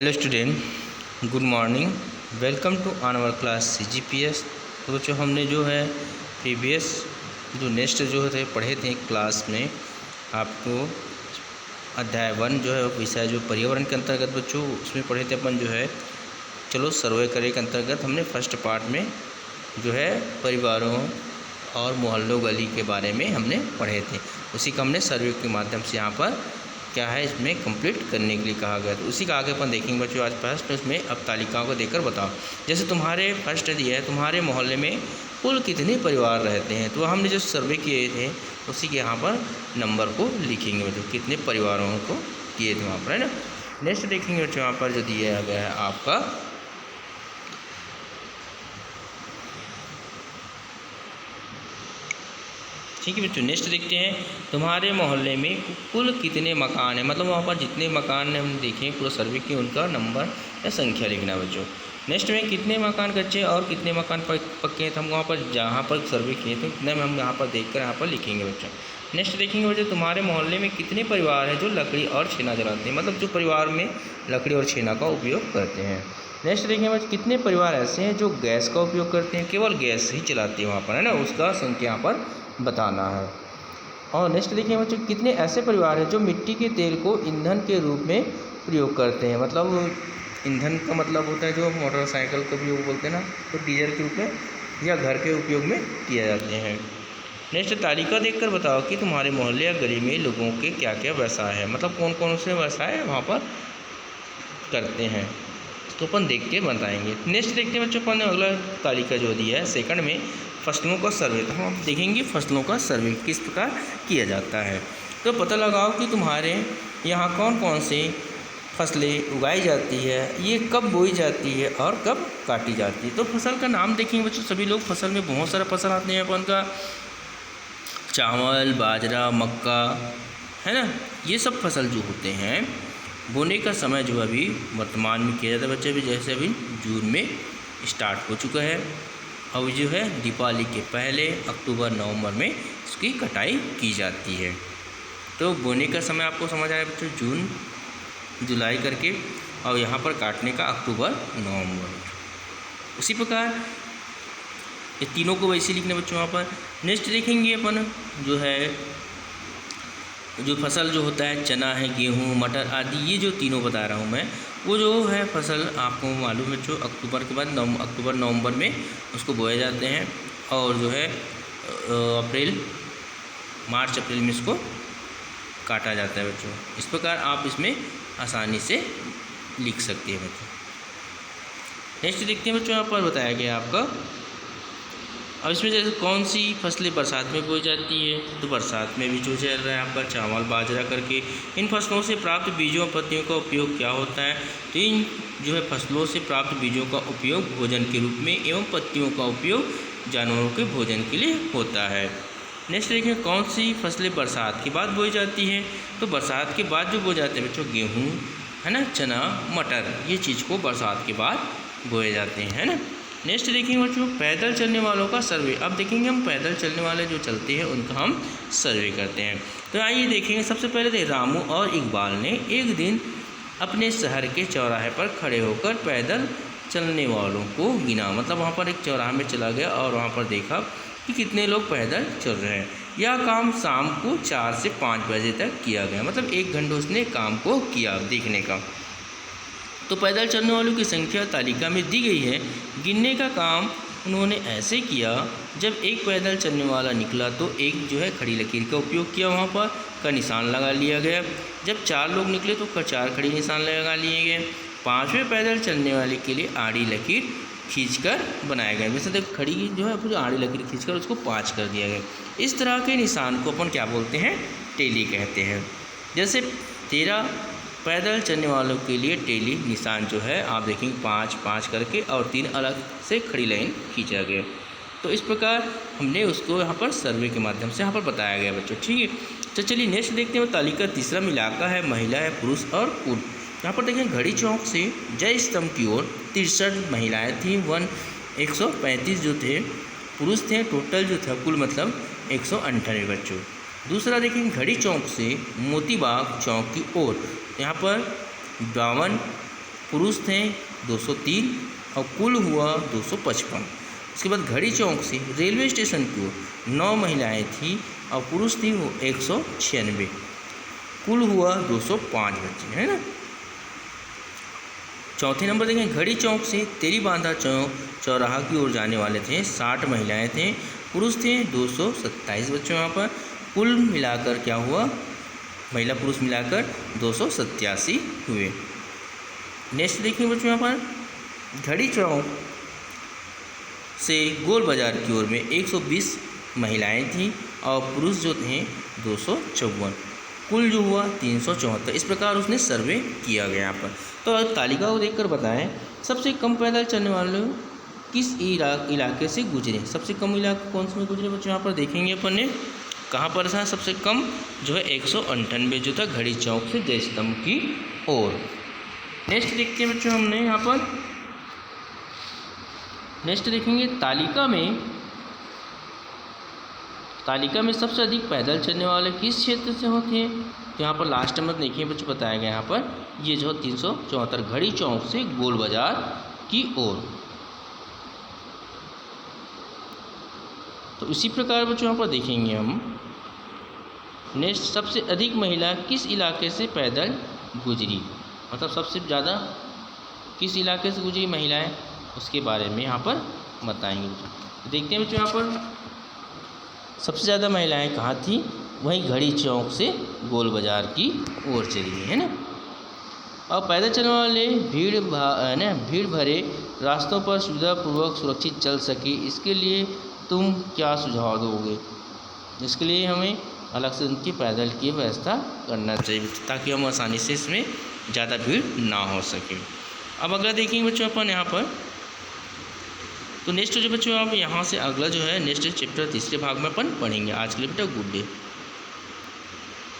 Hello student, good morning. Welcome to our class CGPS। तो बच्चों, हमने जो है प्रीवियस जो नेक्स्ट जो थे पढ़े थे क्लास में, आपको अध्याय 1 जो है विषय जो पर्यावरण के अंतर्गत बच्चों उसमें पढ़े थे अपन जो है चलो सर्वे करे के अंतर्गत हमने फर्स्ट पार्ट में जो है परिवारों और मोहल्लों गली के बारे में हमने पढ़े थे। उसी का हमने सर्वे के माध्यम से यहाँ पर क्या है इसमें कंप्लीट करने के लिए कहा गया। तो उसी का आगे अपन देखेंगे बच्चों आज फर्स्ट उसमें। अब तालिकाओं को देखकर बताओ, जैसे तुम्हारे फर्स्ट दिया है तुम्हारे मोहल्ले में कुल कितने परिवार रहते हैं। तो हमने जो सर्वे किए थे उसी के यहाँ पर नंबर को लिखेंगे बच्चों, कितने परिवारों को किए थे वहाँ पर, है ना। नेक्स्ट देखेंगे बच्चों यहाँ पर जो दिया गया है आपका ठीक है बच्चों। नेक्स्ट देखते हैं तुम्हारे मोहल्ले में कुल कितने मकान हैं, मतलब वहाँ पर जितने मकान हम देखें पूरा सर्वे किए उनका नंबर या संख्या लिखना बच्चों। नेक्स्ट में कितने मकान कच्चे और कितने मकान पक्के हैं, तो हम वहाँ पर जहाँ पर सर्वे किए थे उतने में हम यहाँ पर देखकर यहाँ पर लिखेंगे बच्चों। नेक्स्ट देखेंगे बच्चों तुम्हारे मोहल्ले में कितने परिवार हैं जो लकड़ी और छेना जलाते हैं, मतलब जो परिवार में लकड़ी और छेना का उपयोग करते हैं। नेक्स्ट देखेंगे बच्चों कितने परिवार ऐसे हैं जो गैस का उपयोग करते हैं, केवल गैस ही चलाते हैं वहाँ पर, है ना, उसका संख्या यहाँ पर बताना है। और नेक्स्ट देखिए बच्चों कितने ऐसे परिवार हैं जो मिट्टी के तेल को ईंधन के रूप में प्रयोग करते हैं, मतलब ईंधन का मतलब होता है जो मोटरसाइकिल का उपयोग बोलते हैं ना, तो डीजल के रूप में या घर के उपयोग में किया जाते हैं। नेक्स्ट तालिका देखकर बताओ कि तुम्हारे मोहल्ले या गली में लोगों के क्या क्या व्यवसाय है, मतलब कौन कौन से व्यवसाय वहाँ पर करते हैं, तो अपन देख के बताएंगे। नेक्स्ट देखते हैं बच्चों अपन अगला तालिका जो दिया है सेकंड में फसलों का सर्वे। तो हम देखेंगे फसलों का सर्वे किस प्रकार किया जाता है। तो पता लगाओ कि तुम्हारे यहाँ कौन कौन सी फसलें उगाई जाती है, ये कब बोई जाती है और कब काटी जाती है। तो फसल का नाम देखेंगे बच्चों, सभी लोग फसल में बहुत सारा फसल आते हैं अपन का, चावल, बाजरा, मक्का, है ना, ये सब फसल जो होते हैं बोने का समय जो अभी वर्तमान में किया जाता है बच्चे, अभी जैसे अभी जून में स्टार्ट हो चुका है। अब जो है दीपावली के पहले अक्टूबर नवंबर में इसकी कटाई की जाती है। तो बोने का समय आपको समझ आया बच्चों, जून जुलाई करके, और यहाँ पर काटने का अक्टूबर नवंबर। उसी प्रकार ये तीनों को वैसे लिखने बच्चों वहाँ पर। नेक्स्ट देखेंगे अपन जो है जो फसल जो होता है चना है, गेहूँ, मटर आदि, ये जो तीनों बता रहा हूँ मैं, वो जो है फसल आपको मालूम है जो अक्टूबर के बाद अक्टूबर नवंबर में उसको बोए जाते हैं, और जो है अप्रैल मार्च अप्रैल में इसको काटा जाता है बच्चों। इस प्रकार आप इसमें आसानी से लिख सकते हैं बच्चों। नेक्स्ट देखते हैं बच्चों यहाँ पर बताया गया आपका। अब इसमें जैसे कौन सी फसलें बरसात में बोई जाती है, तो बरसात में भी जो चल रहा है यहाँ पर चावल, बाजरा करके। इन फसलों से प्राप्त बीजों और पत्तियों का उपयोग क्या होता है, तो इन जो है फसलों से प्राप्त बीजों का उपयोग भोजन के रूप में एवं पत्तियों का उपयोग जानवरों के भोजन के लिए होता है। नेक्स्ट देखें कौन सी फसलें बरसात के बाद बोई जाती हैं, तो बरसात के बाद जो बोए जाते हैं बच्चों गेहूँ, है ना, चना, मटर, ये चीज़ को बरसात के बाद बोए जाते हैं, है ना। नेक्स्ट देखेंगे बच्चों पैदल चलने वालों का सर्वे। अब देखेंगे हम पैदल चलने वाले जो चलते हैं उनका हम सर्वे करते हैं। तो आइए देखेंगे। सबसे पहले रामू और इकबाल ने एक दिन अपने शहर के चौराहे पर खड़े होकर पैदल चलने वालों को गिना, मतलब वहाँ पर एक चौराहे में चला गया और वहाँ पर देखा कि कितने लोग पैदल चल रहे हैं। यह काम शाम को 4 से 5 बजे तक किया गया, मतलब 1 घंटा उसने काम को किया देखने का। तो पैदल चलने वालों की संख्या तालिका में दी गई है। गिनने का काम उन्होंने ऐसे किया, जब एक पैदल चलने वाला निकला तो एक जो है खड़ी लकीर का उपयोग किया, वहाँ पर का निशान लगा लिया गया। जब 4 लोग निकले तो 4 खड़ी निशान लगा लिए गए। 5वें पैदल चलने वाले के लिए आड़ी लकीर खींचकर बनाया गया, वैसे तो खड़ी जो है पूरी आड़ी लकीर खींचकर उसको 5 कर दिया गया। इस तरह के निशान को अपन क्या बोलते हैं, टेली कहते हैं। जैसे 13 पैदल चलने वालों के लिए टेली निशान जो है आप देखेंगे 5-5 करके और 3 अलग से खड़ी लाइन खींचा गया। तो इस प्रकार हमने उसको यहाँ पर सर्वे के माध्यम से यहाँ पर बताया गया बच्चों, ठीक है। तो चलिए नेक्स्ट देखते हैं। तालिका तीसरा में इलाका है, महिला है, पुरुष और कुल। यहाँ पर देखें घड़ी चौक से जय स्तंभ की ओर 63 महिलाएँ थीं, 135 जो थे पुरुष थे, टोटल जो था कुल मतलब 198 बच्चों। दूसरा देखें घड़ी चौक से मोती बाग चौक की ओर, यहाँ पर 52 पुरुष थे 203 और कुल हुआ 255। उसके बाद घड़ी चौक से रेलवे स्टेशन की ओर 9 महिलाएं थी और पुरुष थी वो 196, कुल हुआ 205 बच्चे, है ना। चौथे नंबर देखें, घड़ी चौक से तेरी बांधा चौराहा की ओर जाने वाले थे 60 महिलाएं थे, पुरुष थे 227 बच्चे। वहाँ पर कुल मिलाकर क्या हुआ, महिला पुरुष मिलाकर 287 हुए। नेक्स्ट देखिए बच्चों, यहाँ पर घड़ी चौक से गोल बाजार की ओर में 120 महिलाएं थीं और पुरुष जो थे 254, कुल जो हुआ 374। इस प्रकार उसने सर्वे किया गया यहाँ पर। तो अब तालिका को देखकर बताएं सबसे कम पैदल चलने वाले किस इलाके से गुजरे। सबसे कम इलाका कौन से में गुजरे बच्चों, यहाँ पर देखेंगे अपन ने कहाँ पर था सबसे कम जो है 198 जो था घड़ी चौक से जय स्तंभ की ओर। नेक्स्ट देखते हैं बच्चों हमने यहाँ पर, नेक्स्ट देखेंगे तालिका में सबसे अधिक पैदल चलने वाले किस क्षेत्र से होते हैं। तो यहाँ पर लास्ट नंबर देखिए बच्चों बताया गया यहाँ पर ये जो 374 घड़ी चौक से गोल बाजार की ओर। तो इसी प्रकार बच्चों यहाँ पर देखेंगे हम नेक्स्ट सबसे अधिक महिला किस इलाके से पैदल गुजरी, मतलब सबसे ज़्यादा किस इलाके से गुजरी महिलाएं, उसके बारे में यहाँ पर बताएंगे। देखते हैं बच्चों यहाँ पर सबसे ज़्यादा महिलाएं कहाँ थी, वहीं घड़ी चौक से गोल बाजार की ओर चली गई, है ना। अब पैदल चलने वाले भीड़ भरे रास्तों पर सुविधापूर्वक सुरक्षित चल सके, इसके लिए तुम क्या सुझाव दोगे। इसके लिए हमें अलग से उनकी पैदल की व्यवस्था करना चाहिए ताकि हम आसानी से इसमें ज़्यादा भीड़ ना हो सके। अब अगला देखेंगे बच्चों अपन यहाँ पर, तो नेक्स्ट जो बच्चों आप यहाँ से अगला जो है नेक्स्ट चैप्टर तीसरे भाग में अपन पढ़ेंगे। आज के लिए बेटा गुड डे।